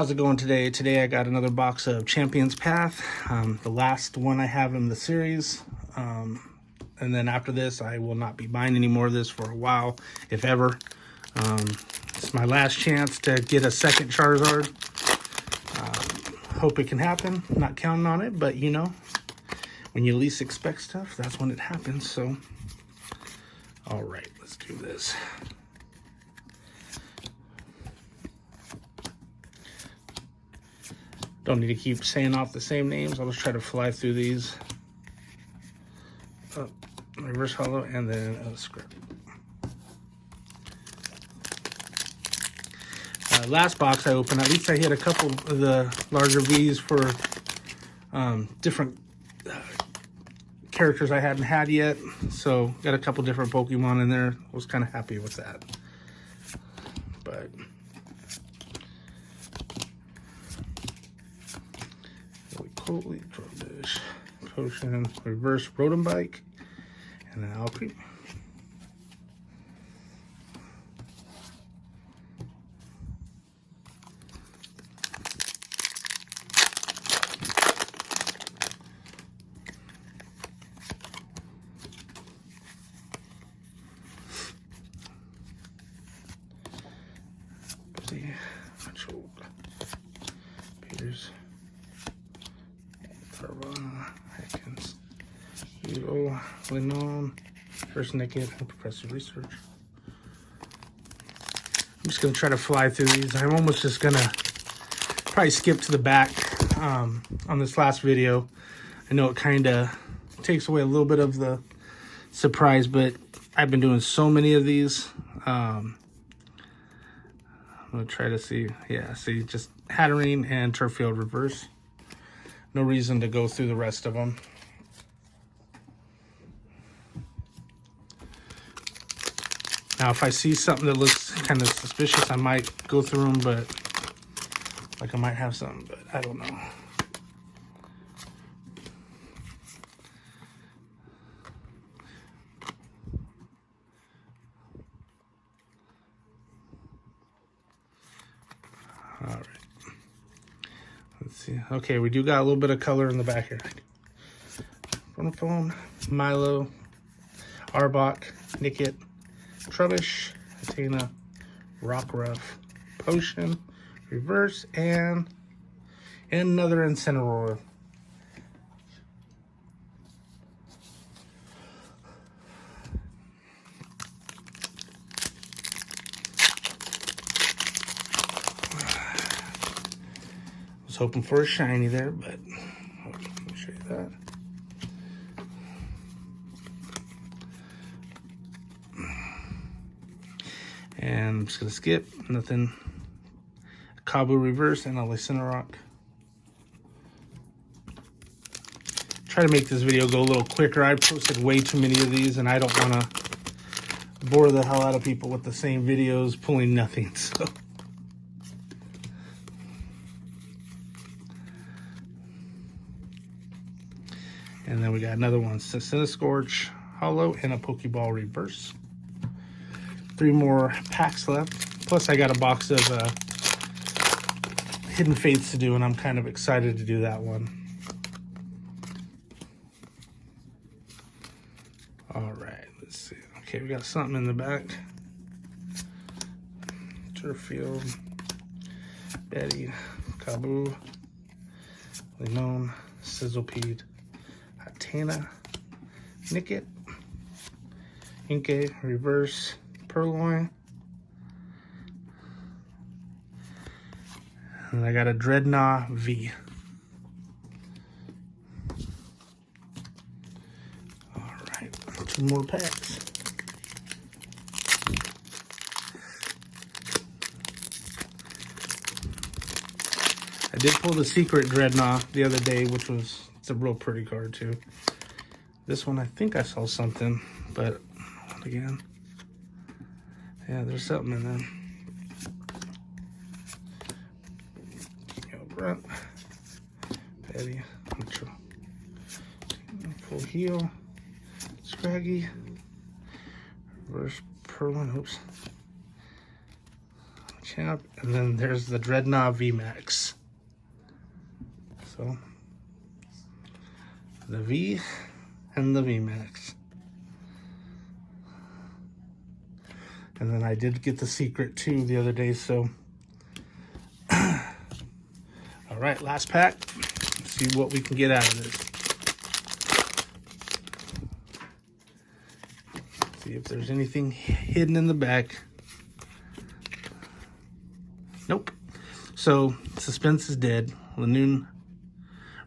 How's it going today? Today I got another box of Champion's Path, the last one I have in the series. And then after this, I will not be buying any more of this for a while, if ever. It's my last chance to get a second Charizard. Hope it can happen. Not counting on it, but you know, when you least expect stuff, that's when it happens. So, all right, let's do this. Don't need to keep saying off the same names. I'll just try to fly through these. Reverse holo and then a script. Last box I opened, at least I hit a couple of the larger V's for different characters I hadn't had yet. So got a couple different Pokemon in there. I was kind of happy with that. But Holy Trubbish, Potion, Reverse Rotom Bike, and an Alcrete. Peters. Hackins, Linon, First Naked, and Progressive Research. I'm just going to try to fly through these. I'm almost just going to probably skip to the back on this last video. I know it kind of takes away a little bit of the surprise, but I've been doing so many of these. I'm going to try to see. Yeah, see, just Hatterene and Turffield Reverse. No reason to go through the rest of them. Now, if I see something that looks kind of suspicious, I might go through them, but like I might have something, but I don't know. All right. Let's see. Okay, we do got a little bit of color in the back here. Phone, Milo, Arbok, Nickit, Trubbish, Athena, Rockruff, Potion, Reverse, and another Incineroar. Was hoping for a shiny there, but let me show you that. And I'm just gonna skip, nothing. Kabu Reverse and a Lycanroc. Try to make this video go a little quicker. I posted way too many of these and I don't wanna bore the hell out of people with the same videos pulling nothing, so. And then we got another one, Cinescorch Holo and a Pokeball Reverse. 3 more packs left. Plus I got a box of Hidden Fates to do, and I'm kind of excited to do that one. All right, let's see. Okay, we got something in the back. Turffield, Betty, Kabu, Linon, Sizzlepede, Hatena, Nickit, Inkay, Reverse, Purloin, and I got a Dreadnought V. All right, 2 more packs. I did pull the secret Dreadnought the other day, which was, it's a real pretty card too. This one, I think I saw something, but again, yeah, there's something in there. Brent, Betty, Full Heal, Scraggy, Reverse Purloin, oops. Champ, and then there's the Dreadnought VMAX. So the V and the VMAX. And then I did get the secret too the other day, so all right, last pack. Let's see what we can get out of this. See if there's anything hidden in the back. Nope. So suspense is dead. Lanoon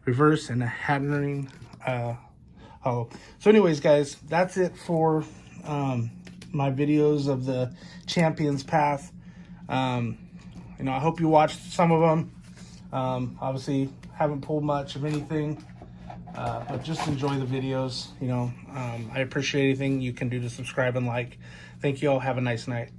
reverse and a Hattering hollow. So anyways, guys, that's it for my videos of the Champions Path. You know, I hope you watched some of them. Obviously haven't pulled much of anything, but just enjoy the videos. You know, I appreciate anything you can do to subscribe and like. Thank you all. Have a nice night.